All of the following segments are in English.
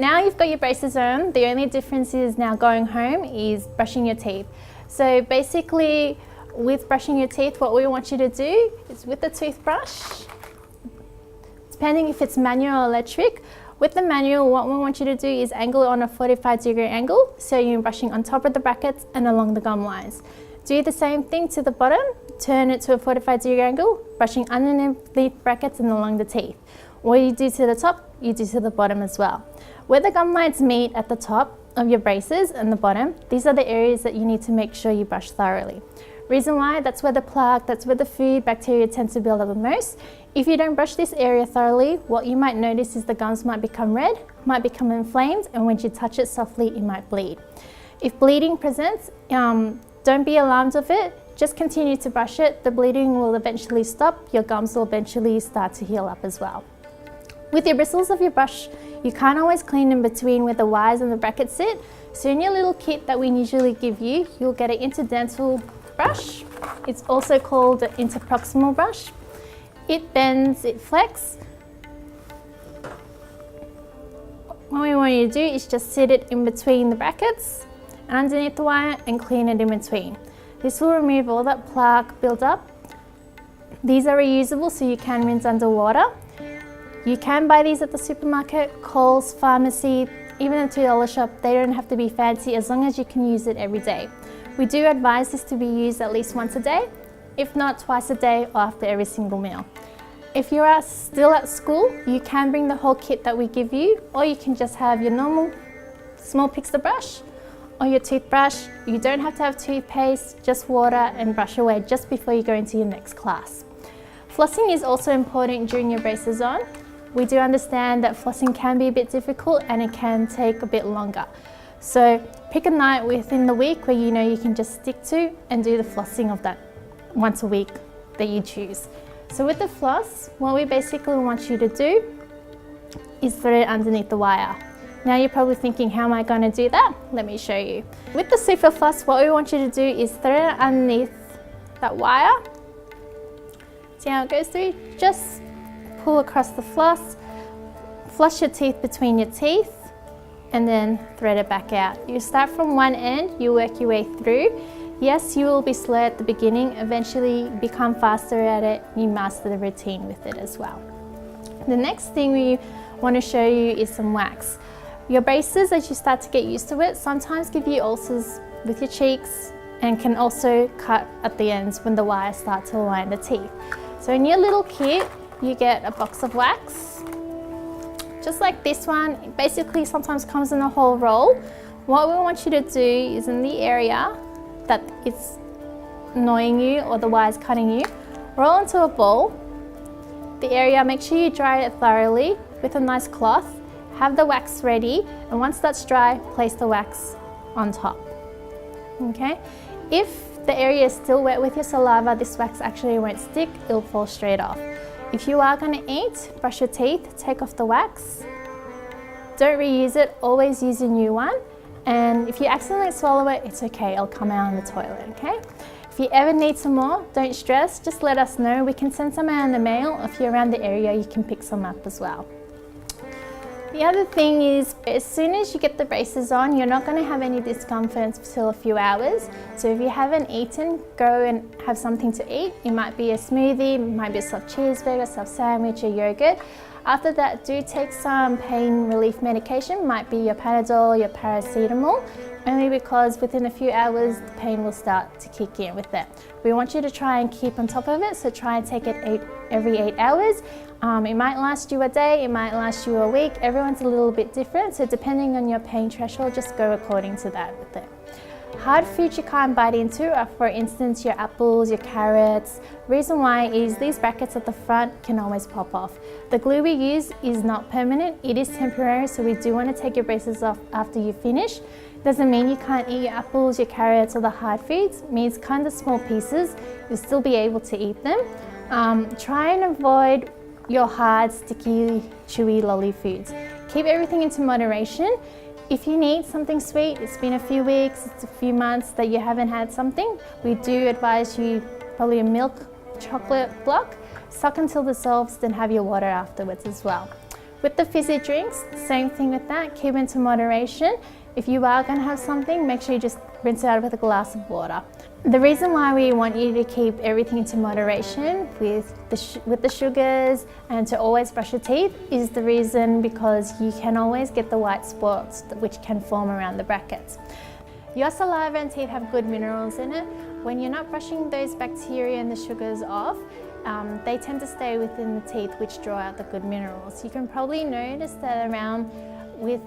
now you've got your braces on, the only difference is now going home is brushing your teeth. So basically with brushing your teeth, what we want you to do is with the toothbrush, depending if it's manual or electric, with the manual, what we want you to do is angle it on a 45-degree angle, so you're brushing on top of the brackets and along the gum lines. Do the same thing to the bottom, turn it to a 45-degree angle, brushing underneath the brackets and along the teeth. What you do to the top, you do to the bottom as well. Where the gum lines meet at the top of your braces and the bottom, these are the areas that you need to make sure you brush thoroughly. Reason why, that's where the plaque, that's where the food, bacteria tend to build up the most. If you don't brush this area thoroughly, what you might notice is the gums might become red, might become inflamed, and when you touch it softly, it might bleed. If bleeding presents, don't be alarmed of it, just continue to brush it. The bleeding will eventually stop, your gums will eventually start to heal up as well. With your bristles of your brush, you can't always clean in between where the wires and the brackets sit. So in your little kit that we usually give you, you'll get an interdental brush. It's also called an interproximal brush. It bends, it flexes. What we want you to do is just sit it in between the brackets and underneath the wire and clean it in between. This will remove all that plaque build up. These are reusable, so you can rinse underwater. You can buy these at the supermarket, Coles, pharmacy, even a $2 shop. They don't have to be fancy as long as you can use it every day. We do advise this to be used at least once a day, if not twice a day or after every single meal. If you are still at school, you can bring the whole kit that we give you, or you can just have your normal small pixie brush or your toothbrush. You don't have to have toothpaste, just water and brush away just before you go into your next class. Flossing is also important during your braces on. We do understand that flossing can be a bit difficult and it can take a bit longer. So pick a night within the week where you know you can just stick to and do the flossing of that once a week that you choose. So with the floss, what we basically want you to do is thread it underneath the wire. Now you're probably thinking, how am I going to do that? Let me show you. With the super floss, what we want you to do is thread it underneath that wire. See how it goes through? Just pull across the floss, flush your teeth between your teeth, and then thread it back out. You start from one end, you work your way through. Yes, you will be slow at the beginning, eventually become faster at it, you master the routine with it as well. The next thing we want to show you is some wax. Your braces, as you start to get used to it, sometimes give you ulcers with your cheeks and can also cut at the ends when the wires start to align the teeth. So in your little kit, you get a box of wax, just like this one. It basically sometimes comes in a whole roll. What we want you to do is in the area that it's annoying you or the wire's cutting you, roll into a ball. The area, make sure you dry it thoroughly with a nice cloth. Have the wax ready, and once that's dry, place the wax on top. Okay? If the area is still wet with your saliva, this wax actually won't stick, it'll fall straight off. If you are going to eat, brush your teeth, take off the wax. Don't reuse it, always use a new one. And if you accidentally swallow it, it's okay, it'll come out on the toilet, okay? If you ever need some more, don't stress, just let us know. We can send some out in the mail. If you're around the area, you can pick some up as well. The other thing is, as soon as you get the braces on, you're not going to have any discomfort until a few hours. So if you haven't eaten, go and have something to eat. It might be a smoothie, it might be a soft cheeseburger, soft sandwich, or yogurt. After that, do take some pain relief medication. Might be your Panadol, your paracetamol, only because within a few hours, the pain will start to kick in with it. We want you to try and keep on top of it, so try and take it every 8 hours. It might last you a day, it might last you a week. Everyone's a little bit different, so depending on your pain threshold, just go according to that with it. Hard foods you can't bite into are, for instance, your apples, your carrots. Reason why is these brackets at the front can always pop off. The glue we use is not permanent, it is temporary, so we do want to take your braces off after you finish. Doesn't mean you can't eat your apples, your carrots, or the hard foods. It means kind of small pieces, you'll still be able to eat them. Try and avoid your hard, sticky, chewy, lolly foods. Keep everything into moderation. If you need something sweet, it's been a few weeks, it's a few months that you haven't had something, we do advise you probably a milk chocolate block. Suck until it dissolves, then have your water afterwards as well. With the fizzy drinks, same thing with that, keep into moderation. If you are going to have something, make sure you just rinse it out with a glass of water. The reason why we want you to keep everything into moderation with the sugars and to always brush your teeth is the reason because you can always get the white spots which can form around the brackets. Your saliva and teeth have good minerals in it. When you're not brushing those bacteria and the sugars off, they tend to stay within the teeth, which draw out the good minerals. You can probably notice that around with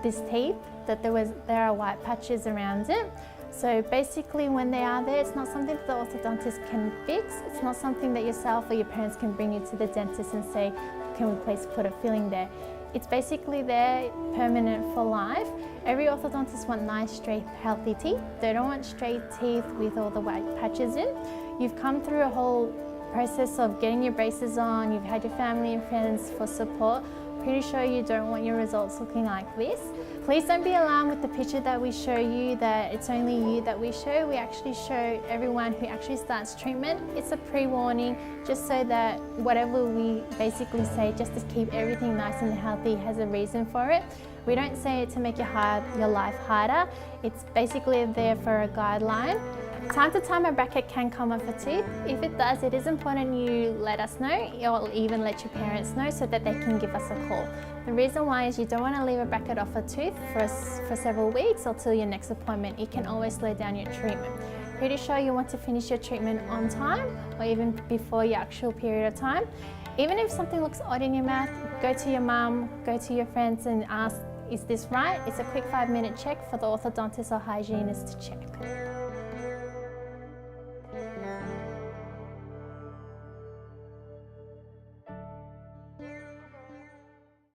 this teeth that there are white patches around it. So basically when they are there, it's not something that the orthodontist can fix. It's not something that yourself or your parents can bring you to the dentist and say, can we please put a filling there? It's basically there, permanent for life. Every orthodontist wants nice, straight, healthy teeth. They don't want straight teeth with all the white patches in. You've come through a whole process of getting your braces on, you've had your family and friends for support. Pretty sure you don't want your results looking like this. Please don't be alarmed with the picture that we show you that it's only you that we show. We actually show everyone who actually starts treatment. It's a pre-warning just so that whatever we basically say, just to keep everything nice and healthy, has a reason for it. We don't say it to make your life harder. It's basically there for a guideline. Time to time a bracket can come off a tooth. If it does, it is important you let us know or even let your parents know so that they can give us a call. The reason why is you don't want to leave a bracket off a tooth for several weeks or till your next appointment. It can always slow down your treatment. Pretty sure you want to finish your treatment on time or even before your actual period of time. Even if something looks odd in your mouth, go to your mum, go to your friends and ask, is this right? It's a quick 5-minute check for the orthodontist or hygienist to check.